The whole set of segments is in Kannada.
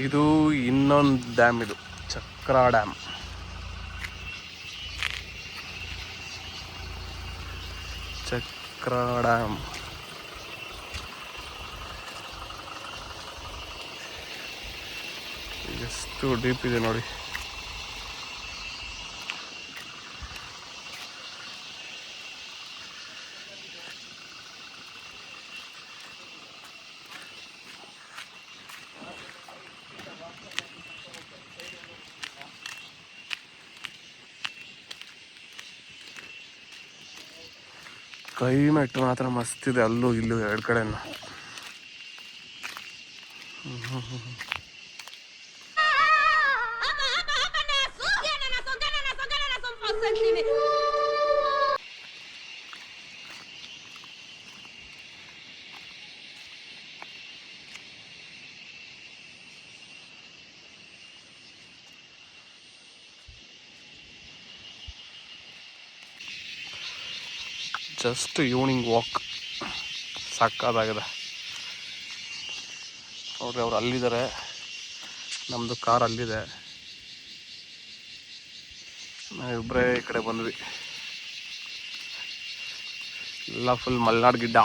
ಇದು ಇನ್ನೊಂದು ಡ್ಯಾಮ್, ಇದು ಚಕ್ರಾ ಡ್ಯಾಮ್. ಚಕ್ರಾ ಡ್ಯಾಮ್ ಎಷ್ಟು ಡೀಪ್ ಇದೆ ನೋಡಿ. ಕ್ಲೈಮೇಟ್ ಮಾತ್ರ ಮಸ್ತ್ ಇದೆ, ಅಲ್ಲೂ ಇಲ್ಲೂ ಎರಡು ಕಡೆನೂ. ಜಸ್ಟ್ ಈವ್ನಿಂಗ್ ವಾಕ್ ಸಾಕಾಗಿದೆ ನೋಡ್ರಿ. ಅವ್ರು ಅಲ್ಲಿದ್ದಾರೆ, ನಮ್ಮದು ಕಾರ್ ಅಲ್ಲಿದೆ, ನಾವಿಬ್ಬರೇ ಈ ಕಡೆ ಬಂದ್ವಿ. ಎಲ್ಲ ಫುಲ್ ಮಲೆನಾಡು ಗಿಡ್ಡ.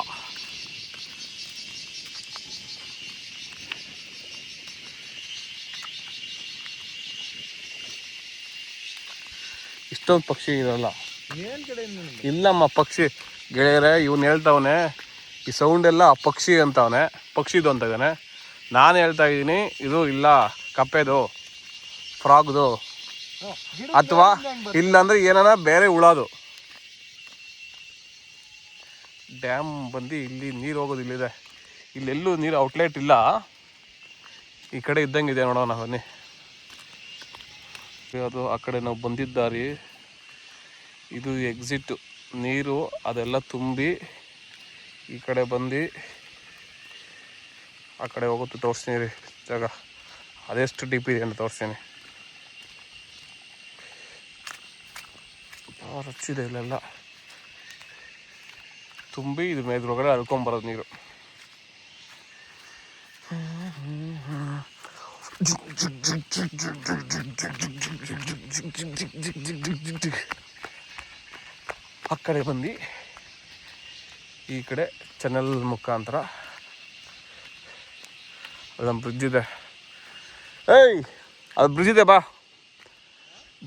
ಇಷ್ಟೊಂದು ಪಕ್ಷಿ ಇರಲ್ಲ. ಇಲ್ಲಮ್ಮ ಪಕ್ಷಿ ಗೆಳೆಯರೆ, ಇವನು ಹೇಳ್ತಾವನೆ ಈ ಸೌಂಡ್ ಎಲ್ಲ ಪಕ್ಷಿ ಅಂತವನೆ, ಪಕ್ಷಿದು ಅಂತ ಇದ್ದಾನೆ. ನಾನು ಹೇಳ್ತಾ ಇದ್ದೀನಿ ಇದು ಇಲ್ಲ ಕಪ್ಪೆದು, ಫ್ರಾಗ್ದು, ಅಥವಾ ಇಲ್ಲಾಂದ್ರೆ ಏನಾರ ಬೇರೆ ಉಳೋದು. ಡ್ಯಾಮ್ ಬಂದು ಇಲ್ಲಿ ನೀರು ಹೋಗೋದು ಇಲ್ಲಿದೆ, ಇಲ್ಲೆಲ್ಲೂ ನೀರು ಔಟ್ಲೆಟ್ ಇಲ್ಲ. ಈ ಕಡೆ ಇದ್ದಂಗಿದೆ ನೋಡೋಣ ಬನ್ನಿ. ಅದು ಆ ಕಡೆ ನಾವು ಬಂದಿದ್ದಾರಿ, ಇದು ಎಕ್ಸಿಟ್. ನೀರು ಅದೆಲ್ಲ ತುಂಬಿ ಈ ಕಡೆ ಬಂದು ಆ ಕಡೆ ಹೋಗುತ್ತೆ. ತೋರಿಸ್ತೀನಿ ರೀ ಜಾಗ, ಅದೆಷ್ಟು ಡೀಪ್ ಇದೆ ಅಂತ ತೋರಿಸ್ತೀನಿ. ರಚ್ಚಿದೆ ಇಲ್ಲೆಲ್ಲ ತುಂಬಿ ಇದು ಮೇದ್ರೊಳಗಡೆ ಹರ್ಕೊಂಬರೋದು ನೀರು. ಆ ಕಡೆ ಬಂದು ಈ ಕಡೆ ಚಾನಲ್ ಮುಖಾಂತರ ಅಲ್ಲೊಂದು ಬ್ರಿಡ್ಜ್ ಇದೆ. ಏಯ್ ಅದು ಬ್ರಿಡ್ಜ್ ಇದೆ, ಬಾ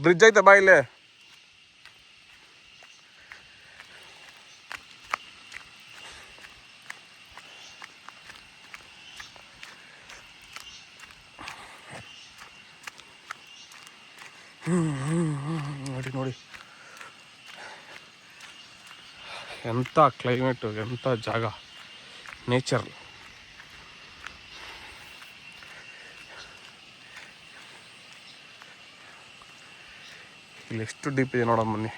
ಬ್ರಿಡ್ಜ್ ಐತೆ ಬಾ ಇಲ್ಲೇ. ನೋಡಿ ನೋಡಿ ಎಂಥ ಕ್ಲೈಮೇಟು, ಎಂಥ ಜಾಗ, ನೇಚರ್. ಇಲ್ಲಿ ಎಷ್ಟು ಡೀಪ್ ಇದೆ ನೋಡೋಣ ಬನ್ನಿ.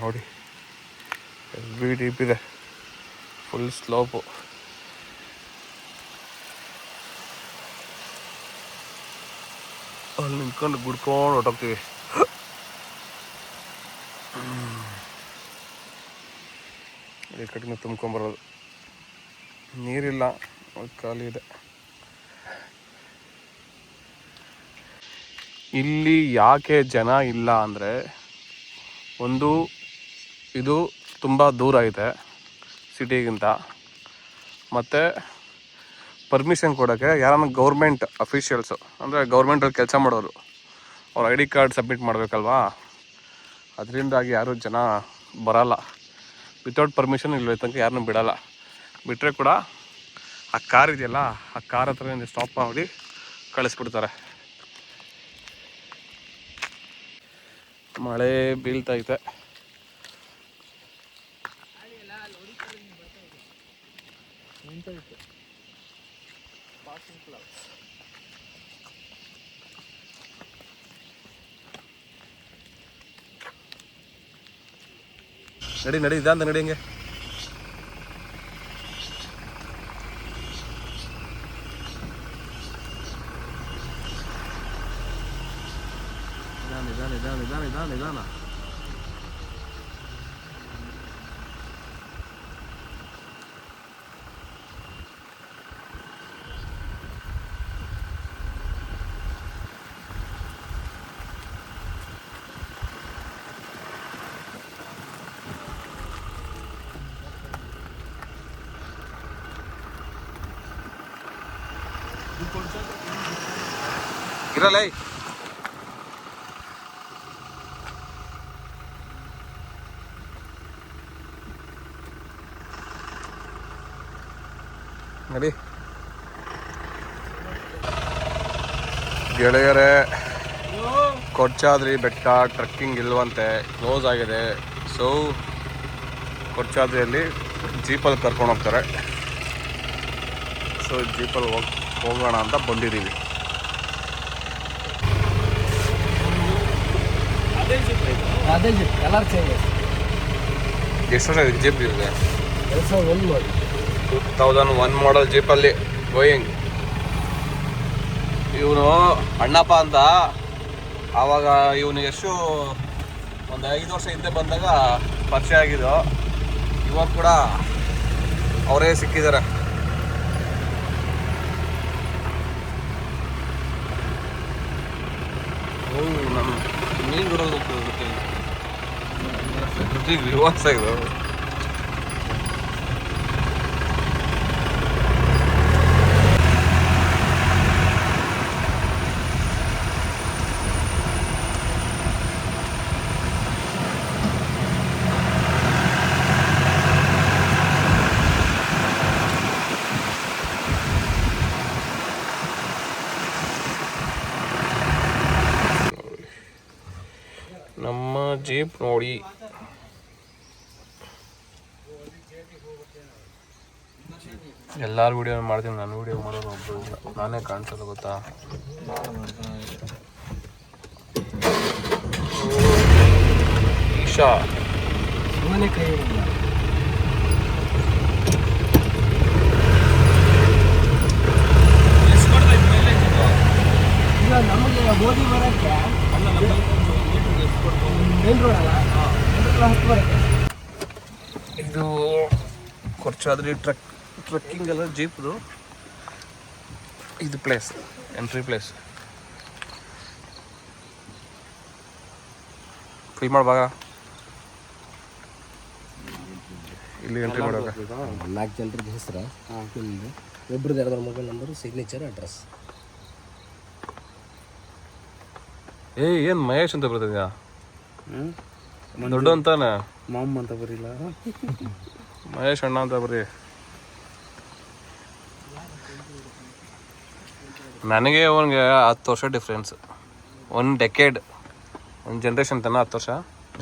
ನೋಡಿ ಹೆವಿ ಡೀಪ್ ಇದೆ, ಫುಲ್ ಸ್ಲೋಪು. ಅಲ್ಲಿ ನಿಂತ್ಕೊಂಡು ಗುಡ್ಕೊಂಡು ಹೊಟ್ಟೋಗ್ತೀವಿ. ಈ ಕಡೆಯಿಂದ ತುಂಬ್ಕೊಂಬರೋದು, ನೀರಿಲ್ಲ, ಖಾಲಿ ಇದೆ. ಇಲ್ಲಿ ಯಾಕೆ ಜನ ಇಲ್ಲ ಅಂದರೆ, ಒಂದು ಇದು ತುಂಬ ದೂರ ಐತೆ ಸಿಟಿಗಿಂತ, ಮತ್ತು ಪರ್ಮಿಷನ್ ಕೊಡೋಕ್ಕೆ ಯಾರನ್ನ ಗೌರ್ಮೆಂಟ್ ಅಫಿಷಿಯಲ್ಸು, ಅಂದರೆ ಗೌರ್ಮೆಂಟಲ್ಲಿ ಕೆಲಸ ಮಾಡೋರು, ಅವ್ರ ಐ ಡಿ ಕಾರ್ಡ್ ಸಬ್ಮಿಟ್ ಮಾಡಬೇಕಲ್ವಾ, ಅದರಿಂದಾಗಿ ಯಾರೂ ಜನ ಬರೋಲ್ಲ. ವಿತೌಟ್ ಪರ್ಮಿಷನ್ ಇಲ್ಲಿ ತನಕ ಯಾರನ್ನೂ ಬಿಡೋಲ್ಲ. ಬಿಟ್ಟರೆ ಕೂಡ ಆ ಕಾರ್ ಇದೆಯಲ್ಲ, ಆ ಕಾರ್ ಹತ್ರ ಸ್ಟಾಪ್ ಮಾಡಿ ಕಳಿಸ್ಬಿಡ್ತಾರೆ. ಮಳೆ ಬೀಳ್ತೈತೆ. ನಡಿ ನಡಿ ಇದಂತ ನಡಿ ಹಿಂಗೆ. ನಿಧಾನ. ಇರಲ್ಲ ನಡಿ ಗೆಳೆಯರೇ, ಕೊಡ್ಚಾದ್ರಿ ಬೆಟ್ಟ ಟ್ರೆಕ್ಕಿಂಗ್ ಇಲ್ವಂತೆ, ಕ್ಲೋಸ್ ಆಗಿದೆ. ಸೊ ಕೊಡ್ಚಾದ್ರಿಯಲ್ಲಿ ಜೀಪಲ್ಲಿ ಕರ್ಕೊಂಡು ಹೋಗ್ತಾರೆ. ಸೊ ಜೀಪಲ್ಲಿ ಹೋಗೋಣ ಅಂತ ಬಂದಿದ್ದೀವಿ. ಎಷ್ಟು ವರ್ಷ ಜೀಪ್ ಇದೆ? 2001 ಮಾಡಲ್ ಜೀಪಲ್ಲಿ ಗೋಯಿಂಗ್. ಇವನು ಅಣ್ಣಪ್ಪ ಅಂತ, ಆವಾಗ ಇವನಿಗೆ ಎಷ್ಟು ಒಂದು 5 ವರ್ಷ ಹಿಂದೆ ಬಂದಾಗ ಪರಿಚಯ ಆಗಿದ್ದು. ಇವಾಗ ಕೂಡ ಅವರೇ ಸಿಕ್ಕಿದ್ದಾರೆ. ನಮ್ಮ ಮೀನು ಬಿಡೋದು ರಿವರ್ಸ್ ಆಗಿದೆ. ನಮ್ಮ ಜೀಪ್ ನೋಡಿ, ಎಲ್ಲಾರು ವಿಡಿಯೋ ಮಾಡ್ತೀನಿ. ನಾನು ವಿಡಿಯೋ ಮಾಡೋದು ಒಬ್ಬರು ಇಲ್ಲ, ನಾನೇ ಕಾಣಿಸಲ್ಲ ಗೊತ್ತಾ. ಈಶಾ ಕೈ ನಮಗೆ ಗೋಧಿ ಬರಕ್ಕೆ ಇದು ಕೊಡ್ಚಾದ್ರಿ ಟ್ರೆಕ್ಕಿಂಗ್ ಎಲ್ಲ ಜೀಪ್ದು ಇದು ಪ್ಲೇಸ್, ಎಂಟ್ರಿ ಪ್ಲೇಸ್. ಫಿಲ್ ಮಾಡುವಾಗ ಇಲ್ಲಿ ಎಂಟ್ರಿ ಮಾಡುವಾಗ 4 ಜನರದ್ದು ಹೆಸರು, ಒಬ್ರದ್ದು 2 ಮೊಬೈಲ್ ನಂಬರು, ಸಿಗ್ನೇಚರ್, ಅಡ್ರೆಸ್. ಏನು ಮಹೇಶ್ ಅಂತ ಬರ್ತಿದ್ಯಾ? ದೊಡ್ಡ ಅಂತಾನೆ ಮಾಮ್ ಅಂತ ಬರೀಲ್ಲ, ಮಹೇಶ್ ಅಣ್ಣ ಅಂತ ಬರ್ರಿ. ನನಗೆ ಅವನಿಗೆ 10 ವರ್ಷ ಡಿಫ್ರೆನ್ಸ್. 1 ಡೆಕೇಡ್, 1 ಜನ್ರೇಷನ್ ತನ 10 ವರ್ಷ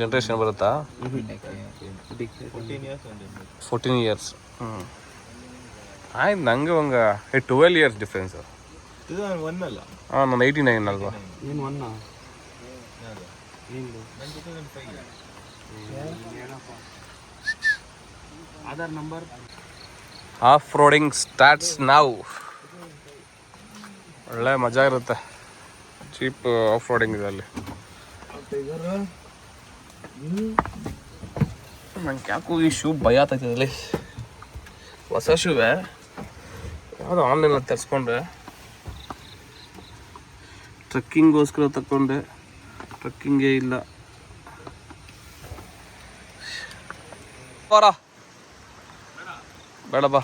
ಜನ್ರೇಷನ್ ಬರುತ್ತಾ? 14 ಇಯರ್ಸ್. ಆಯ್ತು, ನನಗೆ ಒಂದು 12 ಇಯರ್ಸ್ ಡಿಫ್ರೆನ್ಸು. ಹಾಂ, ನಾನು 89 ಅಲ್ವಾ? ಏನು ಒನ್ನ Aadhaar number. Off roading starts ನಾವು. ಒಳ್ಳೆ ಮಜಾ ಇರುತ್ತೆ ಜೀಪ್ ಆಫ್ ರೋಡಿಂಗ್ ಇದರಲ್ಲಿ. ನಂಗೆ ಯಾಕೋ ಈ ಶೂ ಭಯ ಆಗ್ತೈತದಲ್ಲಿ. ಹೊಸ ಶೂವೇ, ಯಾವುದೋ ಆನ್ಲೈನಲ್ಲಿ ತರಿಸ್ಕೊಂಡೆ, ಟ್ರೆಕ್ಕಿಂಗ್ಗೋಸ್ಕರ ತಗೊಂಡೆ. ಟ್ರೆಕ್ಕಿಂಗೇ ಇಲ್ಲ. ಬೇಡ ಬಾ.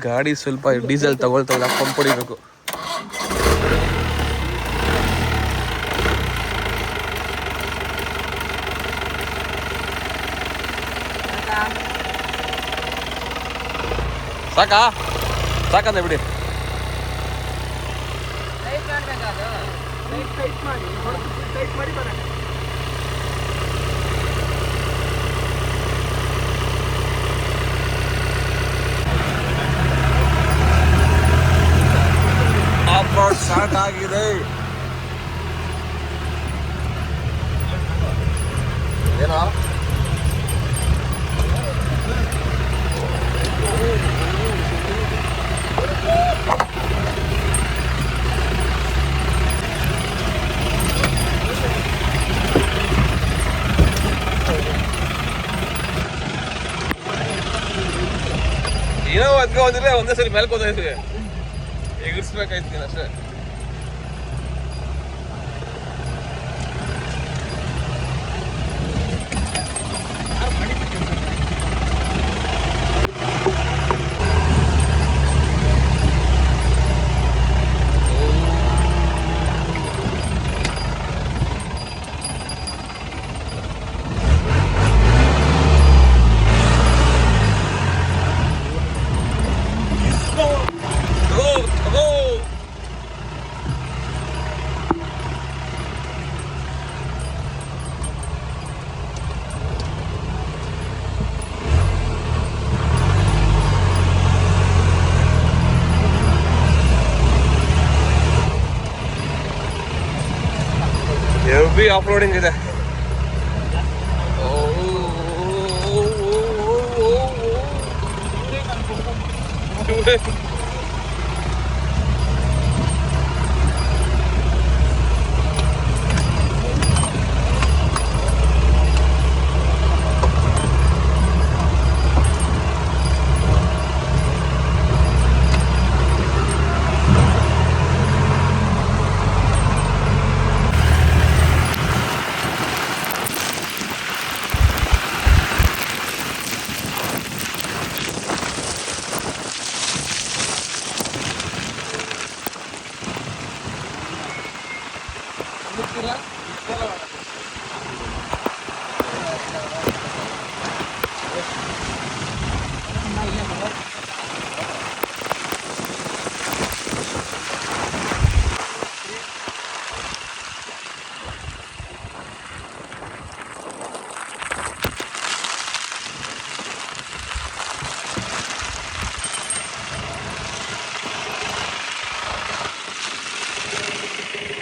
ಗಾಡಿ ಸ್ವಲ್ಪ ಡೀಸೆಲ್ ತಗೊಳ್ತಾ ಪಂಪ್ ಹೊಡಿಬೇಕು. ಸಾಕಂದೆ ಬಿಡಿ. ಆಫ್ ರೋಡ್ ಸ್ಟಾರ್ಟ್ ಆಗಿದೆ. ಏನೋ ಏನೋ ಅದ್ಕೆ ಹೋದ್ರೆ ಒಂದೇ ಸರಿ ಮೇಲೆ ಹೋದ್ರೆ ಎಗರ್ಸ್ಬೇಕಾಯ್ತು ನೀನು ಅಷ್ಟೇ. ಹೆವಿ ಆಫ್ರೋಡಿಂಗ್ ಇದೆ.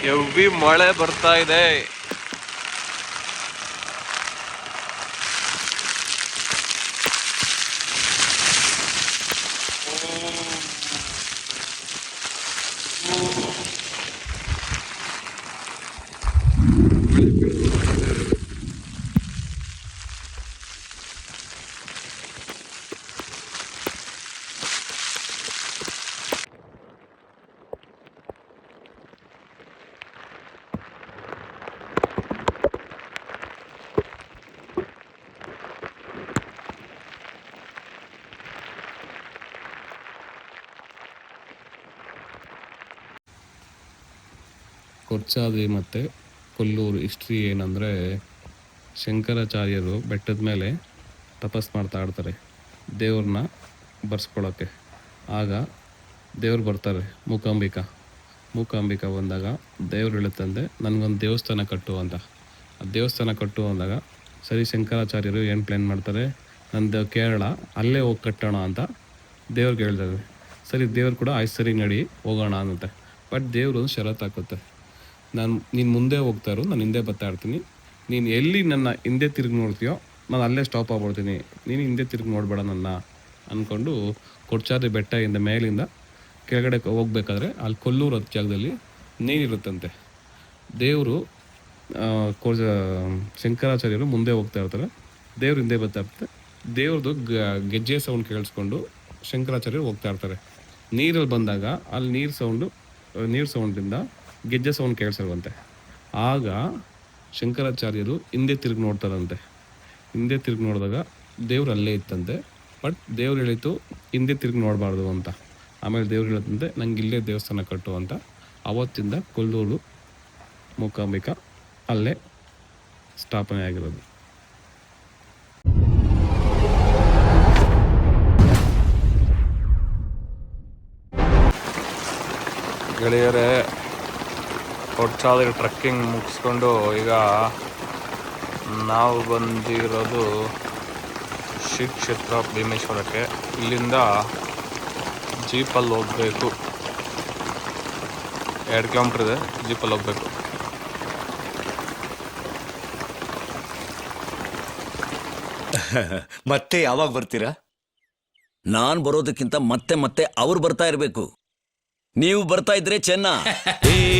ಹೆವಿ ಮಳೆ ಬರ್ತಾ ಇದೆ. ಕೊರ್ಚಾದ್ರಿ ಮತ್ತು ಕೊಲ್ಲೂರು ಹಿಸ್ಟ್ರಿ ಏನಂದರೆ, ಶಂಕರಾಚಾರ್ಯರು ಬೆಟ್ಟದ ಮೇಲೆ ತಪಸ್ ಮಾಡ್ತಾ ಇರ್ತಾರೆ ದೇವ್ರನ್ನ ಬರ್ಸ್ಕೊಳ್ಳೋಕ್ಕೆ. ಆಗ ದೇವ್ರು ಬರ್ತಾರೆ, ಮೂಕಾಂಬಿಕಾ ಬಂದಾಗ ದೇವ್ರು ಹೇಳುತ್ತಂದೆ ನನಗೊಂದು ದೇವಸ್ಥಾನ ಕಟ್ಟು ಅಂತ. ಆ ದೇವಸ್ಥಾನ ಕಟ್ಟು ಅಂದಾಗ ಸರಿ ಶಂಕರಾಚಾರ್ಯರು ಏನು ಪ್ಲ್ಯಾನ್ ಮಾಡ್ತಾರೆ, ನಂದು ಕೇರಳ ಅಲ್ಲೇ ಹೋಗಿ ಕಟ್ಟೋಣ ಅಂತ ದೇವ್ರಿಗೆ ಹೇಳ್ತಾರೆ. ಸರಿ ದೇವ್ರು ಕೂಡ ಆಯ್ತು ಸರಿ ನಡಿ ಹೋಗೋಣ ಅನ್ನತ್ತೆ. ಬಟ್ ದೇವರು ಷರತ್ತು ಹಾಕುತ್ತೆ, ನೀನು ಮುಂದೆ ಹೋಗ್ತಾ ಇರು, ನಾನು ಹಿಂದೆ ಬರ್ತಾ ಇರ್ತೀನಿ. ನೀನು ಎಲ್ಲಿ ನನ್ನ ಹಿಂದೆ ತಿರುಗಿ ನೋಡ್ತೀಯೋ ನಾನು ಅಲ್ಲೇ ಸ್ಟಾಪ್ ಆಗ್ಬಿಡ್ತೀನಿ, ನೀನು ಹಿಂದೆ ತಿರುಗಿ ನೋಡಬೇಡ ನನ್ನ ಅಂದ್ಕೊಂಡು ಕೊಡ್ಚಾದ್ರಿ ಬೆಟ್ಟದಿಂದ ಮೇಲಿಂದ ಕೆಳಗಡೆ ಹೋಗ್ಬೇಕಾದ್ರೆ ಅಲ್ಲಿ ಕೊಲ್ಲೂರು ಹತ್ತು ಜಾಗದಲ್ಲಿ ನೀರಿರುತ್ತಂತೆ. ದೇವರು ಶಂಕರಾಚಾರ್ಯರು ಮುಂದೆ ಹೋಗ್ತಾ ಇರ್ತಾರೆ, ದೇವ್ರು ಹಿಂದೆ ಬರ್ತಾ ಇರ್ತಾರೆ. ದೇವ್ರದ್ದು ಗೆಜ್ಜೆ ಸೌಂಡ್ ಕೇಳಿಸ್ಕೊಂಡು ಶಂಕರಾಚಾರ್ಯರು ಹೋಗ್ತಾ ಇರ್ತಾರೆ. ನೀರಲ್ಲಿ ಬಂದಾಗ ಅಲ್ಲಿ ನೀರು ಸೌಂಡಿಂದ ಗೆಜ್ಜೆ ಸೌಂಡ್ ಕೇಳಿಸಿರುವಂತೆ. ಆಗ ಶಂಕರಾಚಾರ್ಯರು ಹಿಂದೆ ತಿರುಗಿ ನೋಡ್ತಾರಂತೆ. ಹಿಂದೆ ತಿರುಗಿ ನೋಡಿದಾಗ ದೇವ್ರು ಅಲ್ಲೇ ಇತ್ತಂತೆ. ಬಟ್ ದೇವ್ರು ಹೇಳಿತು ಹಿಂದೆ ತಿರುಗಿ ನೋಡಬಾರ್ದು ಅಂತ. ಆಮೇಲೆ ದೇವ್ರು ಹೇಳುತ್ತಂತೆ ನಂಗೆ ಇಲ್ಲೇ ದೇವಸ್ಥಾನ ಕಟ್ಟು ಅಂತ. ಆವತ್ತಿಂದ ಕೊಲ್ಲೂರು ಮೂಕಾಂಬಿಕಾ ಅಲ್ಲೇ ಸ್ಥಾಪನೆ ಆಗಿರೋದು. ಗೆಳೆಯರೇ, ಕೊಡ್ಚಾದ್ರಿ ಟ್ರೆಕ್ಕಿಂಗ್ ಮುಗಿಸ್ಕೊಂಡು ಈಗ ನಾವು ಬಂದಿರೋದು ಶ್ರೀ ಕ್ಷೇತ್ರ ಭೀಮೇಶ್ವರಕ್ಕೆ. ಇಲ್ಲಿಂದ ಜೀಪಲ್ಲಿ ಹೋಗಬೇಕು, 2 ಕಿಲೋಮೀಟ್ರ್ ಇದೆ, ಜೀಪಲ್ಲಿ ಹೋಗಬೇಕು. ಮತ್ತೆ ಯಾವಾಗ ಬರ್ತೀರಾ? ನಾನ್ ಬರೋದಕ್ಕಿಂತ ಮತ್ತೆ ಅವ್ರು ಬರ್ತಾ ಇರ್ಬೇಕು. ನೀವು ಬರ್ತಾ ಇದ್ರೆ ಚೆನ್ನ.